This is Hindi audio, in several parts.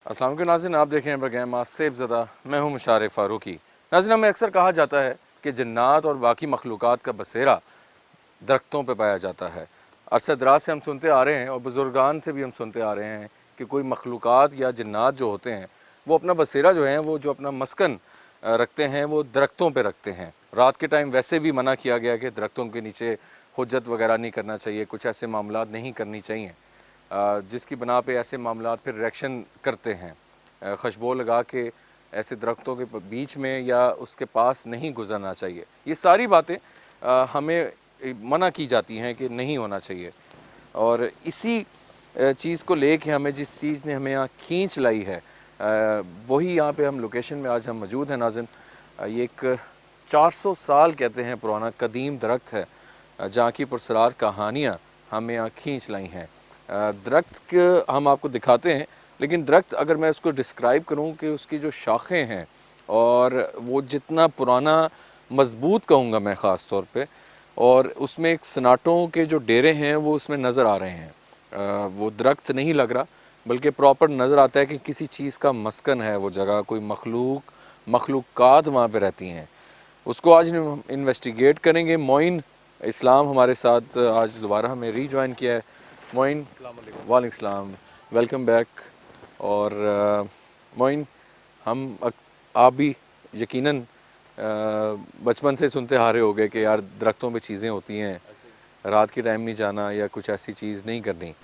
अस्सलाम वालेकुम नाज़रीन, आप देखें हैं प्रोग्राम आसिफ ज़दा। मैं हूँ मुशारिफ फ़ारूकी। नाज़रीन, हमें अक्सर कहा जाता है कि जन्नात और बाकी मखलूक़ात का बसेरा दरख्तों पे पाया जाता है। अरसे दराज से हम सुनते आ रहे हैं और बुज़ुर्गान से भी हम सुनते आ रहे हैं कि कोई मखलूक़ात या जन्नात जो होते हैं वो अपना बसेरा जो है, वो जो अपना मस्कन रखते हैं वो दरख्तों पे रखते हैं। रात के टाइम वैसे भी मना किया गया कि दरख्तों के नीचे हुज्जत वगैरह नहीं करना चाहिए, कुछ ऐसे मामलात नहीं करनी चाहिए जिसकी बना पे ऐसे मामलात फिर रिएक्शन करते हैं। खुशबू लगा के ऐसे दरख्तों के बीच में या उसके पास नहीं गुजरना चाहिए। ये सारी बातें हमें मना की जाती हैं कि नहीं होना चाहिए। और इसी चीज़ को लेके हमें जिस चीज़ ने हमें यहाँ खींच लाई है, वही यहाँ पे हम लोकेशन में आज हम मौजूद हैं नाज़रीन। ये एक 400 साल कहते हैं पुराना कदीम दरख्त है जहाँ की पुरसरार कहानियाँ हमें यहाँ खींच लाई हैं। दरख्त हम आपको दिखाते हैं, लेकिन दरख्त अगर मैं उसको डिस्क्राइब करूं कि उसकी जो शाखें हैं और वो जितना पुराना मजबूत कहूँगा मैं ख़ास तौर पे, और उसमें एक सनाटों के जो डेरे हैं वो उसमें नज़र आ रहे हैं। वो दरख्त नहीं लग रहा बल्कि प्रॉपर नज़र आता है कि किसी चीज़ का मस्कन है वो जगह, कोई मखलूक़ात वहाँ पे रहती हैं। उसको आज हम इन्वेस्टिगेट करेंगे। मोइन इस्लाम हमारे साथ आज दोबारा हमें रीजॉइन किया है। मोइन, वालेकुम सलाम, वेलकम बैक। और मोइन, आप भी यकीनन बचपन से सुनते आ रहे होगे कि यार दरख्तों पे चीज़ें होती हैं, रात के टाइम नहीं जाना या कुछ ऐसी चीज़ नहीं करनी।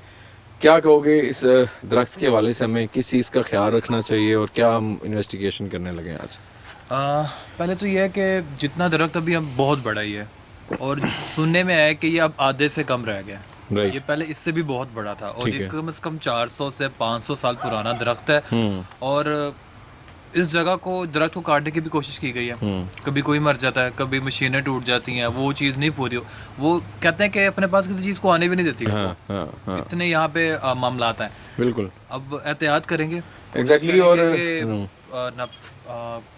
क्या कहोगे इस दरख्त के हवाले से, हमें किस चीज़ का ख्याल रखना चाहिए और क्या हम इन्वेस्टिगेशन करने लगे हैं आज? पहले तो ये है कि जितना दरख्त अभी अब बहुत बड़ा ही है और सुनने में आया कि ये अब आधे से कम रह गया। ये पहले इससे भी बहुत बड़ा था और ये कम से कम 400 से 500 साल पुराना दरख्त है। और इस जगह को दरख्त को काटने की भी कोशिश की गई है। कभी कोई मर जाता है, कभी मशीनें टूट जाती हैं, वो चीज़ नहीं पूरी हो। वो कहते हैं कि अपने पास किसी चीज़ को आने भी नहीं देती। इतने यहाँ पे मामला आता है। बिल्कुल, अब एहतियात करेंगे एग्जैक्टली। और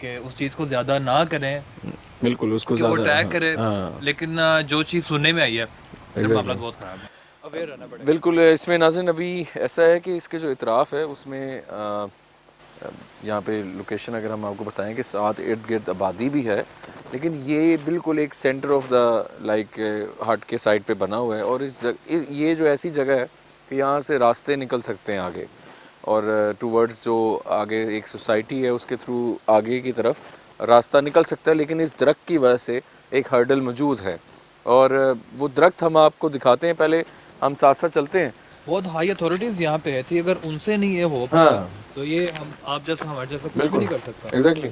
कि उस चीज़ को ज़्यादा ना करें, बिल्कुल उसको वो अटैक करे। लेकिन जो चीज़ सुनने में आई है मामला बहुत ख़राब है, अवेयर रहना पड़ेगा। बिल्कुल। इसमें नाज़रीन अभी ऐसा है कि इसके जो इतराफ़ है उसमें यहाँ पे लोकेशन अगर हम आपको बताएं कि साथ इर्द गिर्द आबादी भी है, लेकिन ये बिल्कुल एक सेंटर ऑफ द लाइक हट के साइड पे बना हुआ है। और ये जो ऐसी जगह है कि यहाँ से रास्ते निकल सकते हैं आगे और टूवर्ड्स जो आगे एक सोसाइटी है उसके थ्रू आगे की तरफ रास्ता निकल सकता है, लेकिन इस दरख्त की वजह से एक हर्डल मौजूद है। और वो दरख्त हम आपको दिखाते हैं, पहले हम साथ साथ चलते हैं। बहुत हाई अथॉरिटीज़ यहाँ पे है थी, अगर उनसे नहीं ये हो तो ये हम आप जैसा हमारे जैसा कुछ भी नहीं कर सकता। एग्जैक्टली।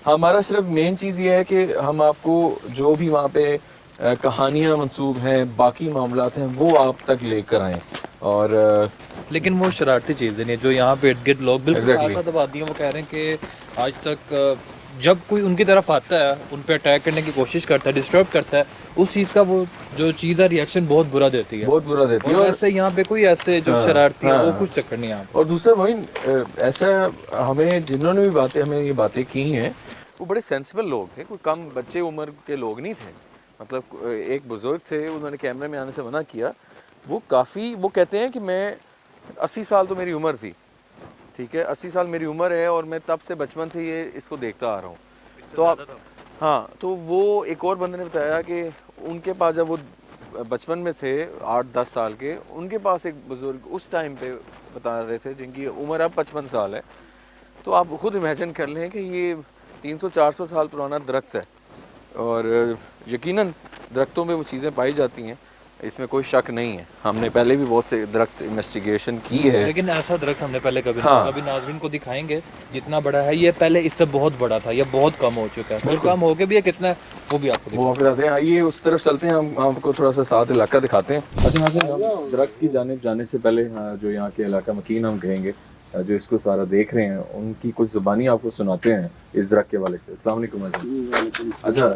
हमारा सिर्फ मेन चीज़ ये है कि हम आपको जो भी वहाँ पे कहानियाँ मंसूब हैं, बाकी मामलात हैं, वो आप तक लेकर आएँ। और लेकिन वो शरारती चीज़ें नहीं जो यहाँ पे इर्द गिर्द लोग बिल्कुल साथ आबादी हैं, वो कह रहे हैं कि आज तक जब कोई उनकी तरफ आता है, उन पे अटैक करने की कोशिश करता है, डिस्टर्ब करता है, उस चीज़ का वो जो चीज़ है रिएक्शन बहुत बुरा देती है, बहुत बुरा देती है। और ऐसे यहाँ पे कोई ऐसे जो शरारती है वो कुछ चक्कर नहीं है। और दूसरा वही ऐसा, हमें जिन्होंने भी हमें ये बातें की हैं वो बड़े सेंसिबल लोग थे, कोई कम बच्चे उम्र के लोग नहीं थे। मतलब एक बुज़ुर्ग थे, उन्होंने कैमरे में आने से मना किया। वो कहते हैं कि मैं 80 साल तो मेरी उम्र थी, ठीक है, 80 साल मेरी उम्र है और मैं तब से बचपन से ये इसको देखता आ रहा हूँ। तो आप तो वो एक और बंदे ने बताया कि उनके पास जब वो बचपन में थे 8-10 साल के, उनके पास एक बुज़ुर्ग उस टाइम पे बता रहे थे जिनकी उम्र अब 55 साल है। तो आप ख़ुद इमेजिन कर लें कि ये 300-400 साल पुराना दरख्त है और यकीनन दरख्तों में वो चीज़ें पाई जाती हैं, इसमें कोई शक नहीं है। हमने पहले भी बहुत से दरख्त इन्वेस्टिगेशन की है, लेकिन ऐसा दरख्त हमने पहले कभी नहीं। अभी नाज़रीन को दिखाएंगे जितना बड़ा है ये, पहले इससे बहुत बड़ा था, ये बहुत कम हो चुका है। और कम हो के भी ये कितना है वो भी आपको बताते हैं। आइए उस तरफ चलते हैं, हम आपको थोड़ा सा साथ इलाका दिखाते हैं। अच्छा, यहाँ से दरख्त की जानिब जाने से पहले जो यहाँ के इलाका मकीन हम कहेंगे, जो इसको सारा देख रहे हैं, उनकी कुछ ज़ुबानी आपको सुनाते हैं इस दरख्त के हवाले से। अस्सलाम वालेकुम। अच्छा,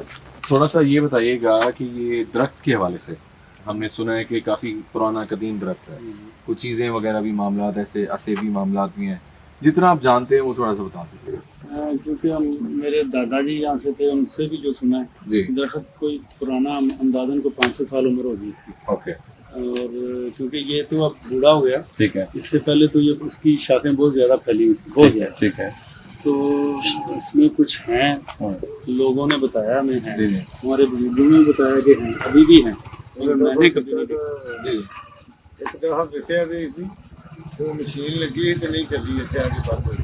थोड़ा सा ये बताइएगा कि ये दरख्त के हवाले से हमने सुना है कि काफ़ी पुराना कदीम दरख्त है, कुछ चीज़ें वगैरह भी मामलात ऐसे असेबी मामलात भी हैं, जितना आप जानते हैं वो थोड़ा सा बता दीजिए। क्योंकि हम मेरे दादाजी यहाँ से थे, उनसे भी जो सुना है दरख्त कोई पुराना अंदाजन को 500 साल उम्र होगी इसकी। ओके। और क्योंकि ये तो अब बूढ़ा हो गया, ठीक है, इससे पहले तो ये उसकी शाखें बहुत ज़्यादा फैली हुई थी, बहुत ज़्यादा। ठीक है। तो इसमें कुछ हैं, हाँ, लोगों ने बताया हमें हैं, जी जी हमारे बुजुर्गों ने बताया कि हैं, अभी भी हैं, मगर मैंने कभी नहीं देखा। जी। एक दफा देखा भी इसी वो मशीन लगी तो नहीं चली इतने आगे बंद हो गई।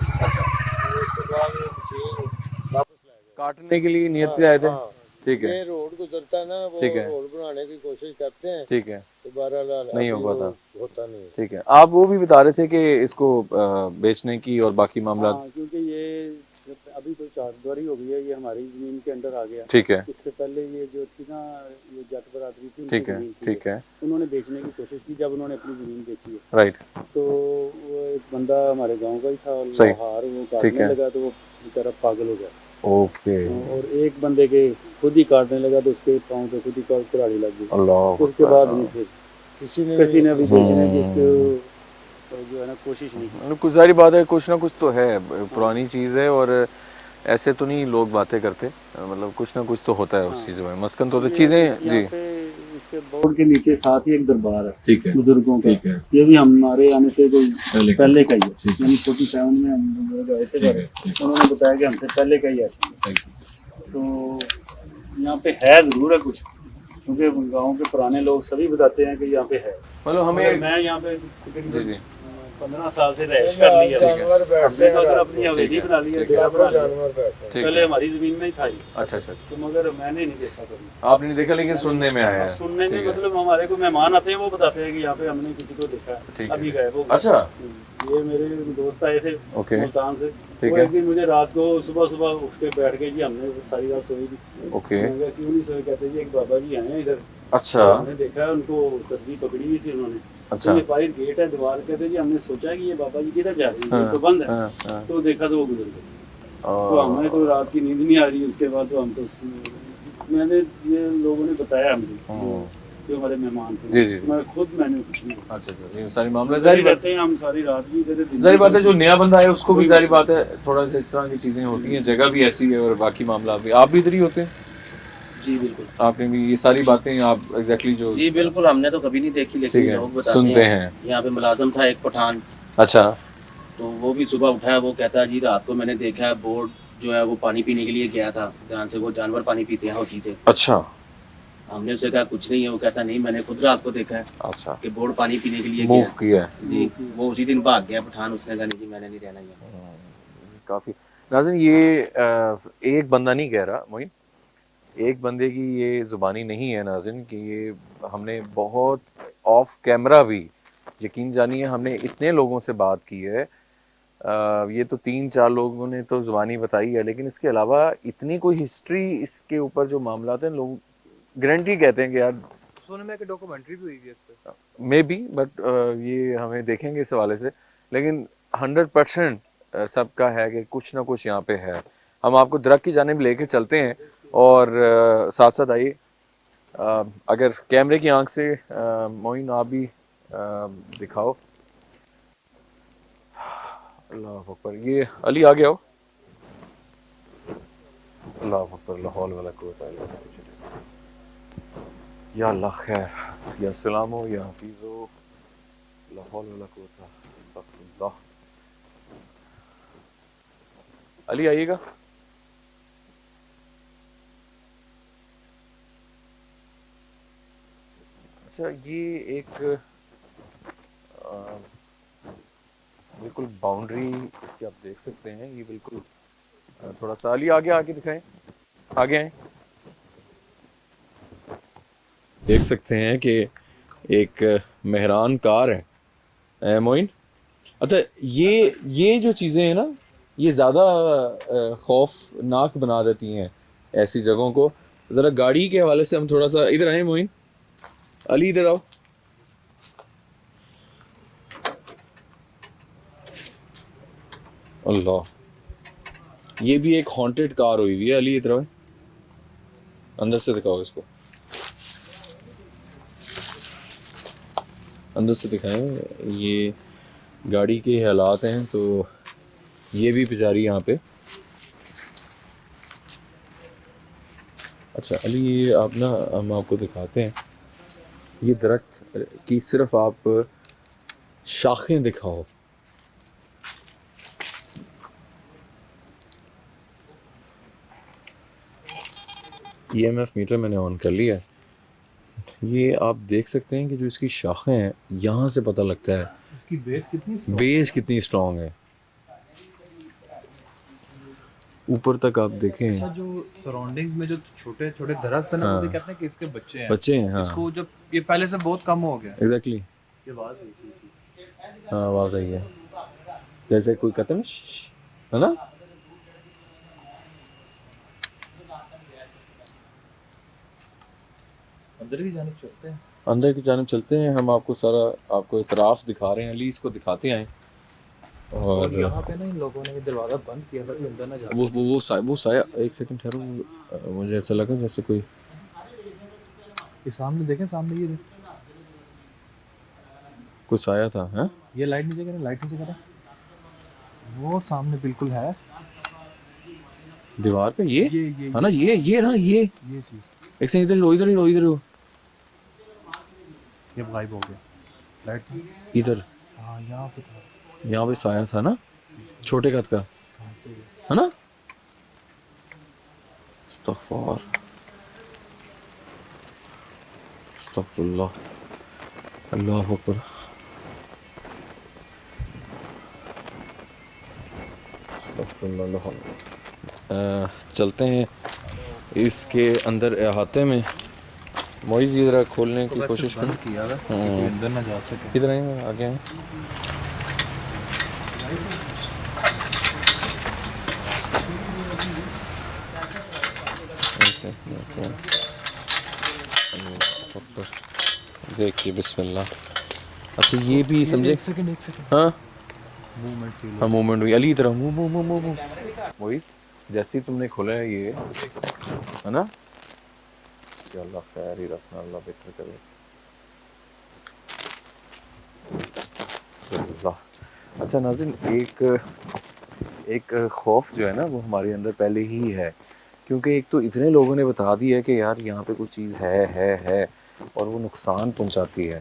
उसके बाद वो मशीन वापस ले गए। काटने के लिए नियत से आए थे। हाँ, ठीक है, ये रोड गुजरता है ना, वो ठीक है, रोड बनाने की कोशिश करते हैं, ठीक है, तो बहरहाल नहीं हो अभी पाता। वो होता नहीं है। ठीक है, आप वो भी बता रहे थे कि इसको बेचने की और बाकी मामला। हाँ, क्योंकि ये अभी तो चारदीवारी हो गई है, ये हमारी ज़मीन के अंदर आ गया। ठीक है, इससे पहले ये जो थी ना, ये जट बरादरी थी, उनकी ठीक है, ज़मीन थी, ठीक है, उन्होंने बेचने की कोशिश की। जब उन्होंने अपनी ज़मीन बेची है राइट, तो वो एक बंदा हमारे गांव का ही था, सही, लोहार, वो ठीक काटने है, लगा तो वो बेचारा पागल हो गया। ओके, और एक बंदे के खुद ही काटने लगा तो उसके पाँव पे खुद ही कुल्हाड़ी लग गई। अल्लाह उसके बाद नहीं फिर किसी ने भी बेचने की इसको जो है ना कोशिश नहीं की। कुछ जारी बात है, कुछ ना कुछ तो है, पुरानी चीज़ है और ऐसे तो नहीं लोग बातें करते, मतलब कुछ ना कुछ तो होता है उस चीज़ में, मस्कन तो होता है चीज़ें। जी, यहाँ पे इसके बोर्ड के नीचे साथ ही एक दरबार है, ठीक है, बुजुर्गों का। ठीक है, ये भी हमारे आने से कोई पहले का ही है, ठीक है, यानी 47 में हम लोग आए थे ठीक घर, है, ठीक है, उन्होंने बताया कि हमसे पहले का ही ऐसा है। सही। तो यहाँ पे है ज़रूर है कुछ, क्योंकि गांव के पुराने लोग सभी बताते हैं कि यहाँ पे है। मतलब मगर हमें, मैं यहाँ पे जी जी, 15 साल से रह कर लिया। जानवर बैठते हमने तो अगर हैं, अपनी हवेली बना ली है, ठीक है, डेरा बना लिया। जानवर बैठते हैं। ठीक पहले है, हमारी जमीन में ही था ये, अच्छा अच्छा अच्छा। तो मगर मैंने नहीं देखा कभी। आपने नहीं देखा लेकिन सुनने में आया है। सुनने ठीक में है, मतलब हमारे को मेहमान आते हैं, वो बताते हैं कि यहाँ पे हमने किसी को देखा ठीक है, है। अभी गए वो। अच्छा, ये मेरे दोस्त आए थे ओके, मुल्तान से, ठीक वो है, एक दिन मुझे रात को सुबह सुबह उठ के बैठ गए जी, हमने सारी रात सोई थी। ओके, मैंने कहा क्यों नहीं सोए? कहते जी एक बाबा जी आए हैं इधर, अच्छा, तो हमने देखा है, उनको तस्वीर पकड़ी हुई थी उन्होंने। अच्छा, तो ये बाहर गेट है, दीवार, कहते जी हमने सोचा कि ये बाबा जी किधर जा रहे हैं, हाँ, गेट तो बंद है। हाँ, हाँ, तो देखा तो वो गुजर गए। तो और- हमें तो रात की नींद नहीं आ रही। उसके बाद तो हम तो मैंने, ये लोगों ने बताया मुझे, जो हमारे मेहमान थे। जी, जी, जी। मैं खुद मैंने कुछ नहीं देखा। अच्छा अच्छा, ये सारी मामला इधर जारी ही बात, रहते हैं हम, सारी रात भी इधर ही, दिन जारी भी बात है, जो नया बंदा है उसको भी कोई जारी मसला बात है, थोड़ा सा इस तरह की चीज़ें होती हैं, जगह भी ऐसी है और बाकी मामला भी। आप भी इधर ही होते हैं, जी बिल्कुल। आपने भी ये सारी बातें आप एग्जैक्टली जो, जी बिल्कुल, हमने तो कभी नहीं देखी, ठीक लेकिन है, लोग बताते सुनते हैं। हैं। यहाँ पे मुलाजम था एक पठान, अच्छा, तो वो भी सुबह उठा है, वो कहता है जी रात को मैंने देखा है बोर्ड जो है वो पानी पीने के लिए गया था, ध्यान से वो जानवर पानी पीते हैं होती से। अच्छा, हमने उससे कहा कुछ नहीं है, वो कहता नहीं मैंने खुद रात को देखा है अच्छा, कि बोर्ड पानी पीने के लिए मूव गया। किया है जी, वो उसी दिन भाग गया पठान, उसने कहा नहीं जी मैंने नहीं रहना यहाँ। काफ़ी। नाज़रीन, ये एक बंदा नहीं कह रहा मोइन, एक बंदे की ये ज़ुबानी नहीं है नाज़रीन, कि ये हमने बहुत ऑफ कैमरा भी, यकीन जानिए हमने इतने लोगों से बात की है, ये तो 3-4 लोगों ने तो ज़ुबानी बताई है, लेकिन इसके अलावा इतनी कोई हिस्ट्री इसके ऊपर जो मामला हैं, लोग गारंटी कहते हैं कि यार सुनने में कि डॉक्यूमेंट्री भी हुई है इस पे। मे बी, बट ये हमें देखेंगे इस हवाले से, लेकिन 100% सबका है कि कुछ ना कुछ यहाँ पे है। हम आपको दरख्त की जानिब लेके चलते हैं और साथ साथ आइए, अगर कैमरे की आंख से मोइन आप भी दिखाओ। अल्लाह अकबर, ये अली आ गया हो। अल्लाह अकबर, ला हौल वला कुव्वता इल्ला बिल्लाह। या अल्लाह खैर, या सलाम हो या हफीज़ हो, ला हौल वला कुव्वता अस्तगफिरुल्लाह। अली आइएगा। अच्छा, ये एक बिल्कुल बाउंड्री इसकी आप देख सकते हैं, ये बिल्कुल थोड़ा सा अली आगे आके दिखाएं, आगे आए। देख सकते हैं कि एक मेहरान कार है मोइन। अच्छा, ये जो चीज़ें हैं ना, ये ज़्यादा खौफनाक बना देती हैं ऐसी जगहों को। ज़रा गाड़ी के हवाले से हम थोड़ा सा इधर आए मोइन, अली इधर आओ। अल्लाह, ये भी एक हॉन्टेड कार हुई हुई है। अली इधर आओ, अंदर से दिखाओ इसको, अंदर से दिखाएं। ये गाड़ी के हालात हैं, तो ये भी बेचारी यहाँ पे। अच्छा अली, ये आप ना, हम आपको दिखाते हैं ये दरख्त की सिर्फ आप शाखें दिखाओ, EMF मीटर मैंने ऑन कर लिया है। ये आप देख सकते हैं कि जो इसकी शाखें हैं, यहाँ से पता लगता है इसकी बेस कितनी स्ट्रॉन्ग है। ऊपर तक आप देखें, अच्छा, जो सराउंडिंग में जो छोटे छोटे दरख्त है ना, वो भी कहते हैं कि इसके बच्चे हैं। बच्चे हैं, हाँ इसको जब ये पहले से बहुत कम हो गया। एग्जैक्टली, ये आवाज हुई थी। हाँ आवाज़ आई है, जैसे कोई कहता है ना, है ना। अंदर की जानिब चलते हैं। अंदर की जानिब चलते हैं, हम आपको सारा आपको इतराफ़ दिखा रहे हैं, अली इसको दिखाते हैं। और यहाँ पे ना इन लोगों ने दरवाज़ा बंद किया था कि अंदर ना जा। वो साया, एक सेकंड ठहरो, मुझे ऐसा लगा जैसे कोई ये सामने देखें, सामने ये कुछ साया था, हैं? ये लाइट नीचे करें, लाइट नीचे करें, वो सामने बिल्कुल है दीवार पे, ये है ना, ये ना, ये चीज़। एक सेकंड, इधर लो, इधर ही लो, इधर लो, ये गायब हो गया लाइट। इधर, हाँ यहाँ पे था, यहाँ पे साया था ना, छोटे कद का, है ना। अस्तगफुर, अस्तगफुरुल्लाह, अल्लाहु अकबर, अस्तगफुरुल्लाह। चलते हैं इसके अंदर अहाते में। मोइज़ ये ज़रा खोलने की कोशिश करो, किया है कि कोई अंदर ना जा सके। इधर आए, आगे आए। देखिए, बिस्मिल्लाह। अच्छा, ये भी समझे, एक सेकंड हाँ मूवमेंट फील हाँ, मूवमेंट हुई। अली तरह मूव। मोइज़, जैसे ही तुमने खोला है ये, है ना, कि अल्लाह खैर ही रखना, अल्लाह बेहतर करे। अल्लाह। अच्छा नाज़रीन, एक खौफ जो है ना, वो हमारे अंदर पहले ही है, क्योंकि एक तो इतने लोगों ने बता दिया है कि यार यहाँ पे कोई चीज़ है और वो नुकसान पहुँचाती है,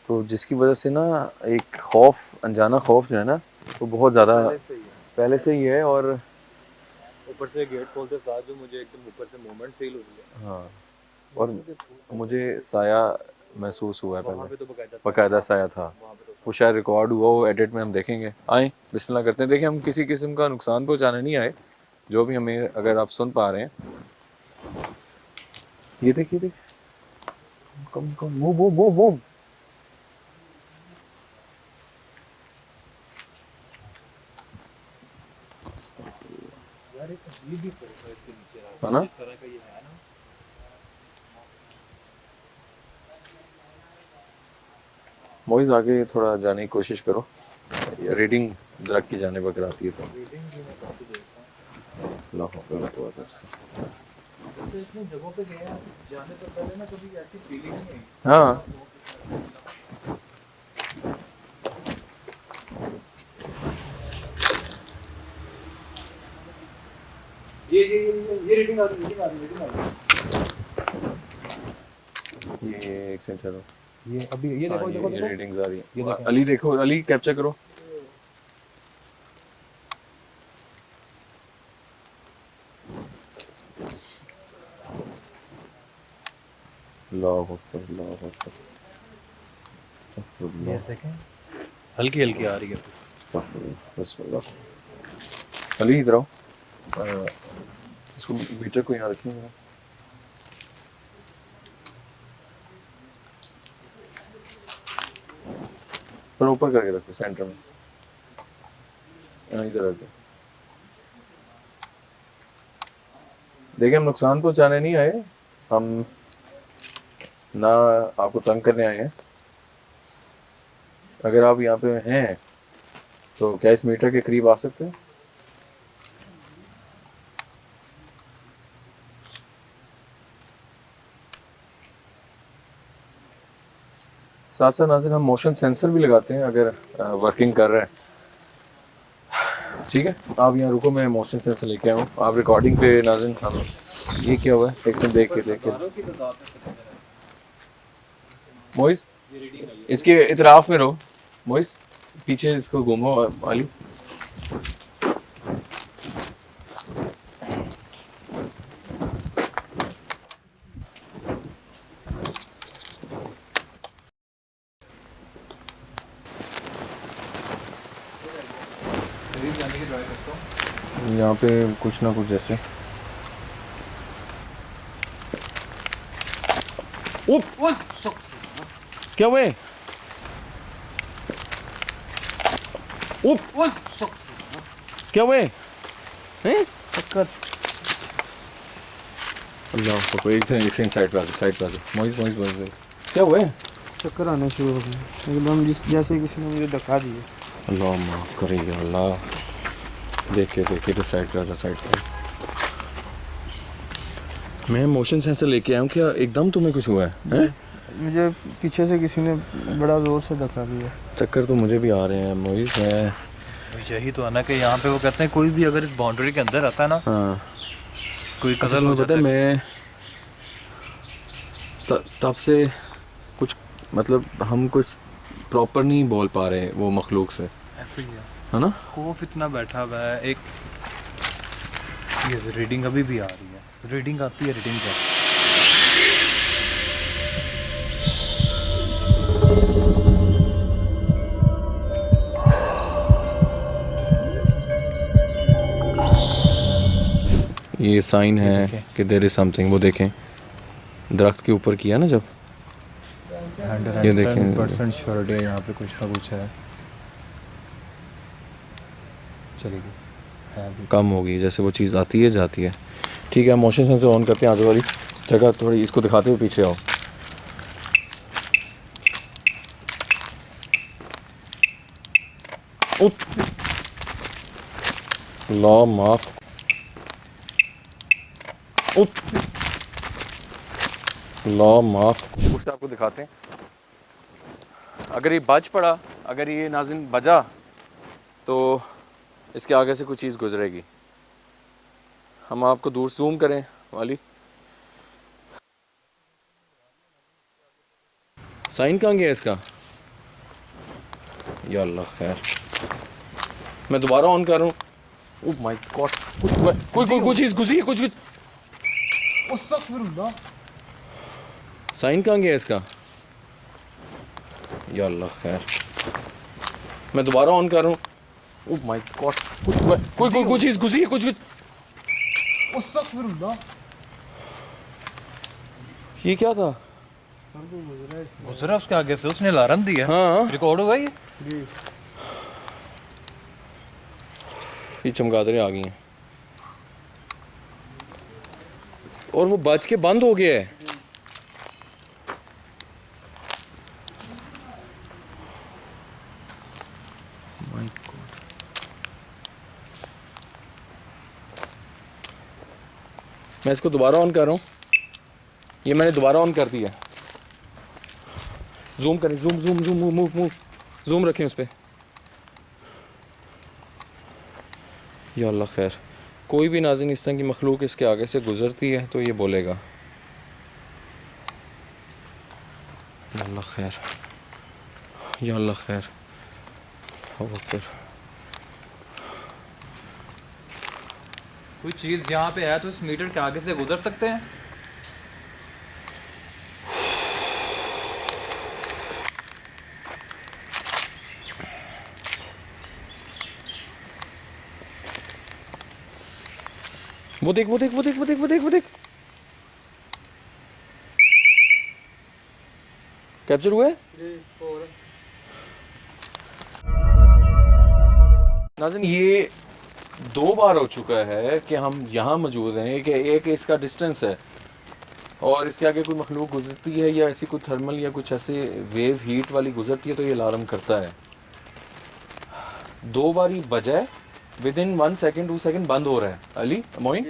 तो जिसकी वजह से ना एक खौफ, अनजाना खौफ जो है ना, वो बहुत ज़्यादा पहले से ही है। और ऊपर से गेट खोलते साथ जो मुझे एकदम ऊपर से मूवमेंट फील हुई है। हाँ, और मुझे साया महसूस हुआ है वहाँ पहले, पे तो बाकायदा साया था। वो शायद रिकॉर्ड हुआ हो, एडिट में हम देखेंगे। आए बिस्मिल्लाह करते हैं। देखिए, हम किसी किस्म का नुकसान पहुंचाने नहीं आए, जो भी हमें, अगर आप सुन पा रहे हैं, ये देखिए, कम मूव। यार एक अजीब ही फर्क है इसके नीचे, है ना। इस तरह का ये है ना। मोइज़ आगे थोड़ा जाने की कोशिश करो, रीडिंग दरख्त की जाने पर आती है तो। तो इतनी जगहों पे गए हैं, जाने से पहले ना कभी ऐसी फीलिंग नहीं आई। हाँ, ये रीडिंग आ रही है। ये एक सेकंड ठहरो, ये अभी ये हाँ, देखो ये रीडिंग्स आ रही ये है। देखो। अली देखो, अली कैप्चर करो। अल्लाहु अकबर, अल्लाहु अकबर। ये देखें, हल्की हल्की आ रही है। बिस्मिल्लाह। अली इधर आओ, इसको मीटर को यहाँ रखिए। पर ऊपर करके रखो, सेंटर में, इधर रखो। देखिए, हम नुकसान पहुंचाने नहीं आए, हम ना आपको तंग करने आए हैं। अगर आप यहाँ पे हैं तो क्या इस मीटर के करीब आ सकते हैं? साथ साथ नाज़रीन, हम मोशन सेंसर भी लगाते हैं अगर वर्किंग कर रहे हैं। ठीक है, आप यहाँ रुको, मैं मोशन सेंसर लेके आऊँ। आप रिकॉर्डिंग पे नाज़रीन, हम ये क्या हुआ है, एक से देख के मोइस इसके इतराफ में रहो, मोइस पीछे इसको घूमो वाली। यहाँ पे कुछ ना कुछ जैसे क्या हुए? क्या हुए? चक्कर। अल्लाह को एक सेकंड साइड पे आ जाओ, साइड पे आ जाओ। मोइस क्या हुए? चक्कर आने शुरू हो गए एकदम, जिस जैसे किसी ने मुझे धक्का दिया। अल्लाह माफ़ करेगा अल्लाह। देख के तो साइड पे आ जा, साइड पे। मैं मोशन सेंसर लेके आया हूँ, क्या एकदम तुम्हें कुछ हुआ है? मुझे पीछे से किसी ने बड़ा ज़ोर से धक्का दिया। चक्कर तो मुझे भी आ रहे हैं मोइस। मैं यही तो है ना कि यहाँ पे वो कहते हैं कोई भी अगर इस बाउंड्री के अंदर आता है ना, हाँ कोई कज़ल हो जाता है। मैं तब से कुछ मतलब हम कुछ प्रॉपर नहीं बोल पा रहे वो मखलूक से, ऐसे ही है ना? खौफ इतना बैठा हुआ है। एक ये रीडिंग अभी भी आ रही है, रीडिंग आती है, रीडिंग जाती है। ये साइन है कि देयर इज समथिंग। वो देखें दरख्त के ऊपर किया ना जब, ये देखें 100% श्योरिटी है यहाँ पे कुछ ना कुछ है। चलेगी है अभी। कम होगी जैसे वो चीज़ आती है जाती है। ठीक है, मोशन सेंसर ऑन करते हैं। आजू वाली जगह थोड़ी इसको दिखाते हुए पीछे आओ। अल्लाह माफ। अल्लाह माफ। उसे आपको दिखाते हैं। अगर ये बच पड़ा, अगर ये नाज़िन बजा तो इसके आगे से कोई चीज़ गुजरेगी। हम आपको दूर जूम करें वाली। साइन कहाँ गया इसका? या अल्लाह खैर। मैं दोबारा ऑन कर रहा हूँ। ओह माय गॉड, कोई चीज़ घुसी है, कुछ साइन कहाँ गया इसका? या अल्लाह खैर। मैं दोबारा ऑन कर रहा हूँ। ओह माय गॉड, कोई चीज़ घुसी है, कुछ ये क्या था? गुजरा उसके आगे से, उसने अलार्म दिया। हाँ रिकॉर्ड हुआ ये? ये चमगादड़ें आ गई हैं और वो बच के बंद हो गया है। My God. मैं इसको दोबारा ऑन कर रहा हूँ। ये मैंने दोबारा ऑन कर दिया। जूम करें, जूम मूव जूम रखें उस पर। या अल्लाह खैर। कोई भी नाज़िन इस तरह की मखलूक इसके आगे से गुजरती है तो ये बोलेगा। या अल्लाह खैर, या अल्लाह खैर। कोई चीज़ यहाँ पे है तो इस मीटर के आगे से गुजर सकते हैं। वो देख कैप्चर हुआ है। नाज़िन ये 2 बार हो चुका है कि हम यहाँ मौजूद हैं कि एक इसका डिस्टेंस है और इसके आगे कोई मखलूक गुजरती है या ऐसी कोई थर्मल या कुछ ऐसे वेव हीट वाली गुजरती है तो ये अलार्म करता है। 2 बार ही बजाए, विद इन 1 सेकेंड 2 सेकेंड बंद हो रहा है। अली मोइन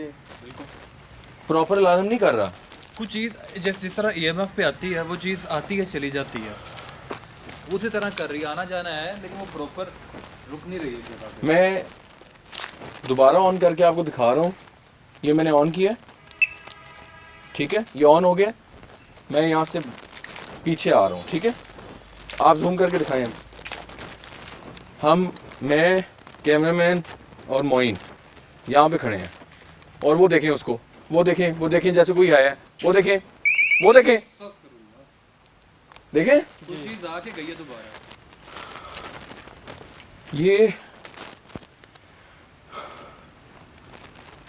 प्रॉपर अलार्म नहीं कर रहा। कुछ चीज़ जिस तरह EMF पे आती है, वो चीज़ आती है चली जाती है, उसी तरह कर रही है, आना जाना है, लेकिन वो प्रॉपर रुक नहीं रही है जगह पे। मैं दोबारा ऑन करके आपको दिखा रहा हूँ। ये मैंने ऑन किया, ठीक है, ये ऑन हो गया। मैं यहाँ से पीछे आ रहा हूँ, ठीक है? आप जूम करके दिखाएं। मैं, कैमरामैन और मोइन यहाँ पे खड़े हैं और वो देखें उसको, वो देखें जैसे कोई आया है, वो देखें देखें कुछ चीज आके गई है दोबारा।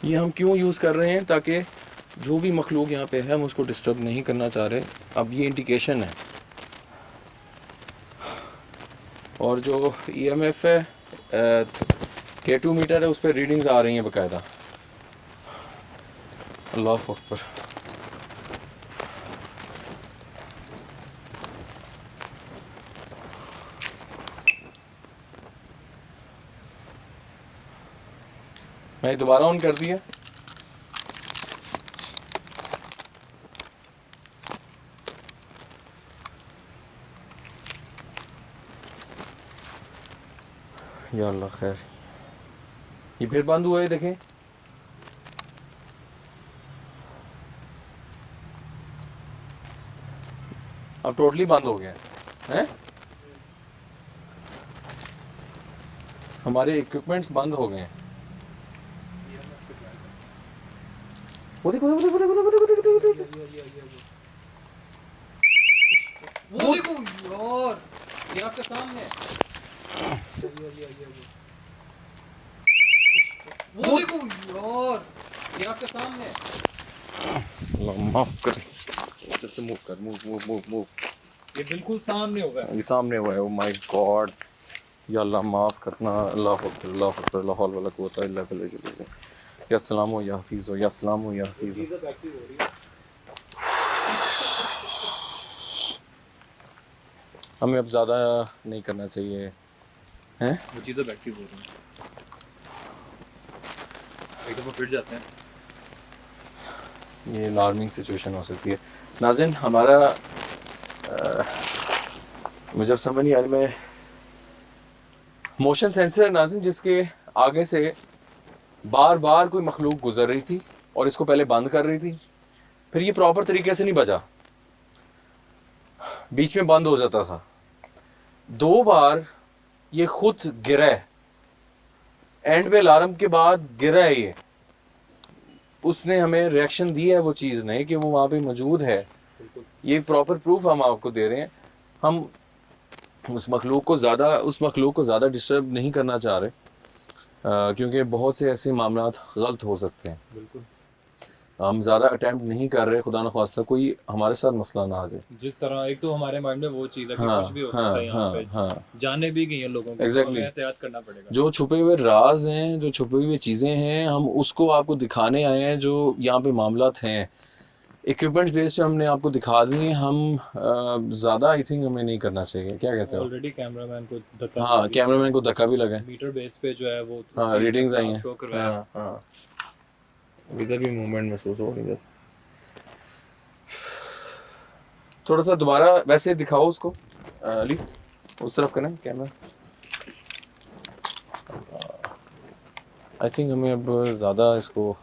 ये हम क्यों यूज़ कर रहे हैं? ताकि जो भी मखलूक यहाँ पे है हम उसको डिस्टर्ब नहीं करना चाह रहे। अब ये इंडिकेशन है और जो EMF है K2 मीटर है, उस पर रीडिंग्स आ रही हैं बाकायदा। अल्लाह अकबर। मैंने दोबारा ऑन कर दिया। या अल्लाह खैर, ये फिर बंद हुआ है, देखें। अब टोटली बंद हो गया है। हमारे इक्विपमेंट्स बंद हो गए हैं। वो देखो यार, ये आपके सामने है। वो देखो यार, ये आपके सामने है। अल्लाह माफ करे। जैसे मूव कर, मूव। ये बिल्कुल सामने होगा। ये सामने हुआ है। ओ माय गॉड, या अल्लाह माफ करना। अल्लाह अकबर, ला हौल वला कुव्वता इल्ला बिल्लाह। या सलाम हो या हफीज़ हो, या सलाम हो या हफीज़ हो। हमें अब ज़्यादा नहीं करना चाहिए हैं। वो चीज़ें बैटरी बोल रही हैं, एक दफ़ा फिर जाते हैं। ये अलार्मिंग सिचुएशन हो सकती है। नाज़रीन, हमारा मुझे अब समझ नहीं आ रही, मैं मोशन सेंसर नाज़रीन जिसके आगे से बार बार कोई मखलूक गुजर रही थी और इसको पहले बंद कर रही थी, फिर ये प्रॉपर तरीके से नहीं बजा, बीच में बंद हो जाता था। 2 बार ये खुद गिरा है, एंड पे अलार्म के बाद गिरा है। ये उसने हमें रिएक्शन दी है वो चीज़ नहीं कि वो वहाँ पे मौजूद है। ये प्रॉपर प्रूफ हम आपको दे रहे हैं। हम उस मखलूक को ज़्यादा डिस्टर्ब नहीं करना चाह रहे, क्योंकि बहुत से ऐसे मामलात गलत हो सकते हैं। बिल्कुल, हम ज़्यादा अटैम्प्ट नहीं कर रहे, खुदा न ख्वास्ता कोई हमारे साथ मसला ना आ जाए। जिस तरह एक तो हमारे माइंड में वो चीज़ है कि हाँ, कुछ भी हो सकता है यहाँ पे, जाने भी गई हैं लोगों को, Exactly. हमें एहतियात करना पड़ेगा। जो छुपे हुए राज हैं, जो छुपी हुई चीज़ें हैं, हम उसको आपको दिखाने आए हैं। जो यहाँ पे मामलात हैं इक्विपमेंट्स बेस पे हमने आपको दिखा दिए। हम ज़्यादा आई थिंक हमें नहीं करना चाहिए। क्या कहते हो? ऑलरेडी कैमरामैन को धक्का, हाँ, कैमरामैन को धक्का भी लगा है। मीटर बेस पे जो है वो हाँ, रीडिंग्स आई हैं। शो करवाया। हाँ, इधर भी मूवमेंट महसूस हो रही है। थोड़ा सा दोबारा वैसे दिखाओ उसको, अली उस तरफ करना कैमरा। आई थिंक हमें अब ज़्यादा इसको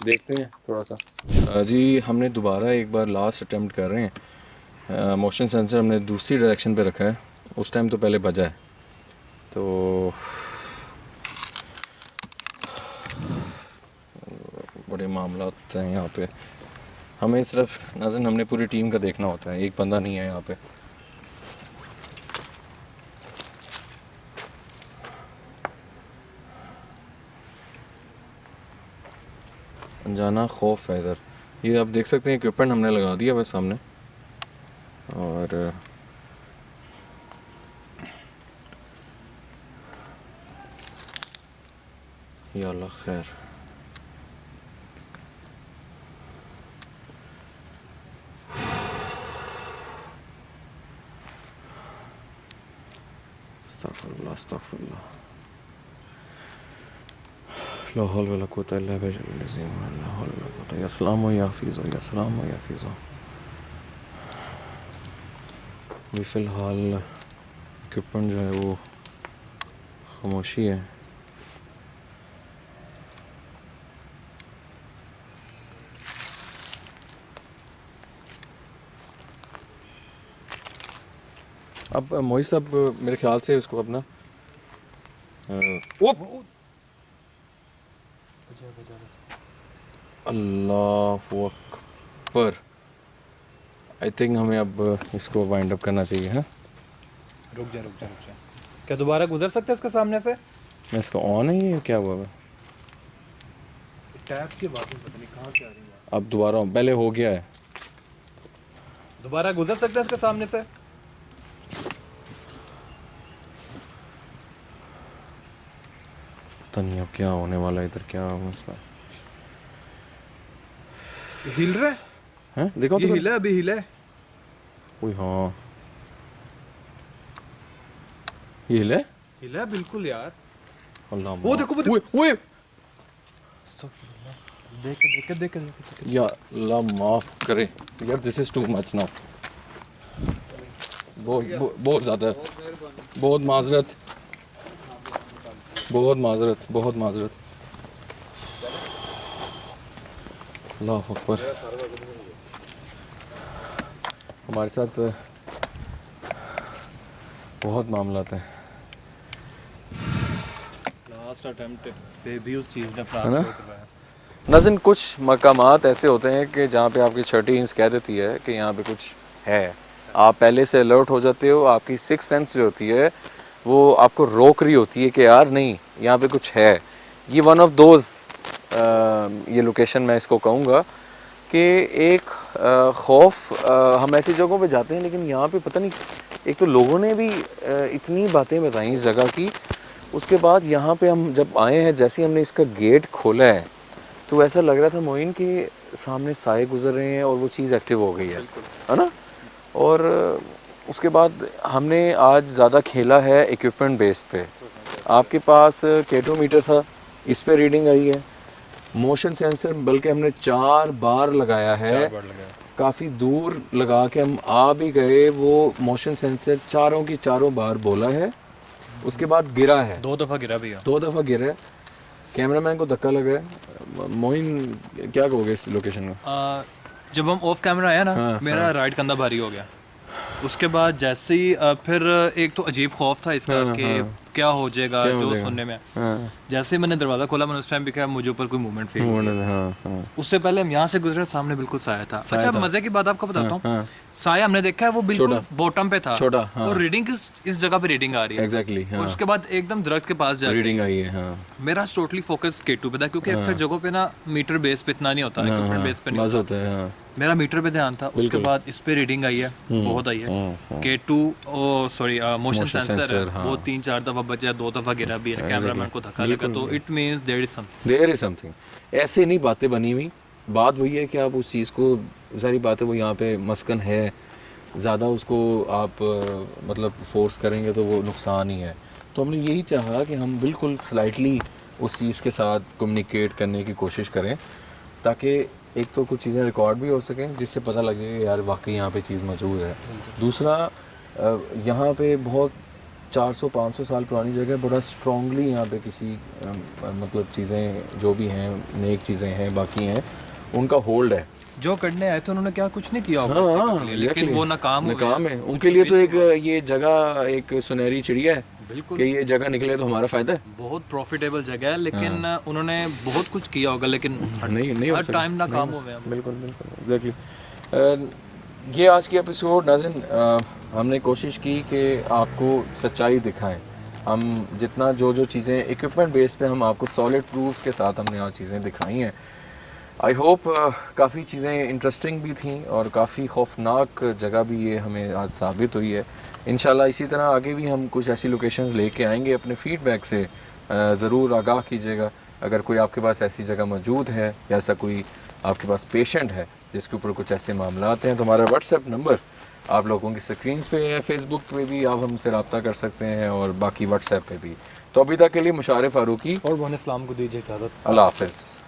देखते हैं थोड़ा सा। जी, हमने दोबारा एक बार लास्ट अटेम्प्ट कर रहे हैं। मोशन सेंसर हमने दूसरी डायरेक्शन पे रखा है, उस टाइम तो पहले बजा है। तो बड़े मामलात हैं यहाँ पे। हमें सिर्फ नाज़रीन हमने पूरी टीम का देखना होता है, एक बंदा नहीं है यहाँ पे। अनजाना खौफ है इधर। ये आप देख सकते हैं इक्विपमेंट हमने लगा दिया बस सामने, और या अल्लाह खैर। अस्तगफिरुल्लाह, अस्तगफिरुल्लाह। ला हौल वला कुव्वता इल्ला बिल्लाह। ला हौल वला कुव्वता। या सलाम हो या हफीज़ हो, या सलाम हो या हफीज़ हो। अभी फ़िलहाल इक्विपमेंट जो है वो खामोशी है। अब मोहित साहब मेरे ख्याल से उसको अपना अल्लाह अकबर। आई थिंक हमें अब इसको वाइंड अप करना चाहिए। हाँ रुक जा। क्या दोबारा गुजर सकते हैं इसके सामने से? मैं इसको ऑन है ये क्या हुआ है? टैप की बात पता नहीं कहाँ से आ रही है। अब दोबारा पहले हो गया है। दोबारा गुजर सकते हैं इसके सामने से? पता नहीं अब क्या होने वाला है इधर, क्या मसला हिल रहा है? है? देखो ये तो हिला, अभी हिला है। ओए हाँ ये हिला है? हिला है बिल्कुल यार। अल्लाह वो देखो, वो देखो। ओए देख या अल्लाह माफ करे यार, this is too much now. बहुत ज़्यादा, बहुत माजरत। अल्लाह अकबर। हमारे साथ बहुत मामलात हैं। लास्ट अटेम्प्ट पे भी उस चीज़ ने है ना? नाज़रीन, कुछ मकामात ऐसे होते हैं कि जहाँ पे आपकी छठी इंच कह देती है कि यहाँ पे कुछ है, आप पहले से अलर्ट हो जाते हो, आपकी सिक्स सेंस जो होती है वो आपको रोक रही होती है कि यार नहीं यहाँ पे कुछ है। ये वन ऑफ दोज ये लोकेशन मैं इसको कहूँगा कि एक खौफ, हम ऐसी जगहों पे जाते हैं लेकिन यहाँ पे पता नहीं, एक तो लोगों ने भी इतनी बातें बताई इस जगह की, उसके बाद यहाँ पे हम जब आए हैं, जैसे ही हमने इसका गेट खोला है तो ऐसा लग रहा था मोइन के सामने साए गुजर रहे हैं और वो चीज़ एक्टिव हो गई है ना। और उसके बाद हमने आज ज़्यादा खेला है इक्विपमेंट बेस पे। आपके पास K2 मीटर था, इस पे रीडिंग आई है। मोशन सेंसर बल्कि हमने 4 बार लगाया है, काफ़ी दूर लगा के हम आ भी गए, वो मोशन सेंसर चारों बार बोला है। उसके बाद गिरा है, 2 दफ़ा गिरा भैया, 2 दफ़ा गिरा है। कैमरामैन को धक्का लगा है। मोइन क्या कहोगे इस लोकेशन का? जब हम ऑफ कैमरा आया ना, मेरा राइट कंधा भारी हो गया। उसके बाद जैसे ही फिर एक तो अजीब खौफ था इसका कि क्या हो जाएगा जो सुनने में। जैसे ही मैंने दरवाज़ा खोला, मैंने उस टाइम भी कहा मुझे ऊपर कोई मूवमेंट फील हुई। उससे पहले हम यहाँ से गुजरे, सामने बिल्कुल साया था। अच्छा, मजे की बात आपको बताता हूँ, साया हमने देखा है वो बिल्कुल बॉटम पे था, और रीडिंग इस जगह पे रीडिंग आ रही है। एग्जैक्टली। और उसके बाद एकदम दरख्त के पास जा रीडिंग आई है। मेरा टोटली फोकस K2 पे था, क्योंकि अक्सर जगहों पे ना मीटर बेस पे इतना नहीं होता, इक्विपमेंट बेस पे नहीं होता है। मेरा मीटर पे ध्यान था। उसके बाद इस पे रीडिंग आई है, बहुत आई है। K2 मोशन सेंसर है, वो 3-4 दफा बचा, 2 दफा गिरा भी है, कैमरामैन को धक्का लगा, तो it means there is something. ऐसे नहीं बातें बनी हुई, बात वही है कि आप उस चीज़ को, सारी बातें वो यहाँ पे मस्कन है, ज़्यादा उसको आप मतलब फोर्स करेंगे तो वो नुकसान ही है। तो हमने यही चाहा कि हम बिल्कुल स्लाइटली उस चीज़ के साथ कम्युनिकेट करने की कोशिश करें, ताकि एक तो कुछ चीज़ें रिकॉर्ड भी हो सकें, जिससे पता लगे यार वाकई यहाँ पे चीज़ मौजूद है। दूसरा, यहाँ पे बहुत 400-500 साल पुरानी जगह, बड़ा स्ट्रॉन्गली यहाँ पे किसी मतलब चीज़ें जो भी हैं, नेक चीज़ें हैं, बाकी हैं, उनका होल्ड है। जो करने आए थे उन्होंने क्या कुछ नहीं किया होगा, लेकिन वो नाकाम है। उनके लिए तो एक ये जगह एक सुनहरी चिड़िया है, बिल्कुल, कि ये जगह निकले तो हमारा फायदा है। बहुत प्रॉफिटेबल जगह है, लेकिन उन्होंने बहुत कुछ किया होगा, लेकिन नहीं हर टाइम नाकाम हो गया। बिल्कुल एग्जैक्टली। ये आज की एपिसोड नाज़रीन, हमने कोशिश की कि आपको सच्चाई दिखाएं। हम जितना जो चीज़ें इक्विपमेंट बेस पे हम आपको सॉलिड प्रूफ्स के साथ हमने आज चीज़ें दिखाई हैं। आई होप काफ़ी चीज़ें इंटरेस्टिंग भी थी और काफ़ी खौफनाक जगह भी ये हमें आज साबित हुई है। इंशाल्लाह इसी तरह आगे भी हम कुछ ऐसी लोकेशंस लेके आएंगे। अपने फीडबैक से ज़रूर आगाह कीजिएगा। अगर कोई आपके पास ऐसी जगह मौजूद है या ऐसा कोई आपके पास पेशेंट है जिसके ऊपर कुछ ऐसे मामलात हैं, तो हमारा व्हाट्सएप नंबर आप लोगों की स्क्रीन्स पे है, फेसबुक पे भी आप हमसे रब्ता कर सकते हैं और बाकी व्हाट्सएप पे भी। तो अभी तक के लिए मुशारिफ फारूकी और मोहन इस्लाम को दीजिए इजाज़त। अल्लाह हाफ़िज़।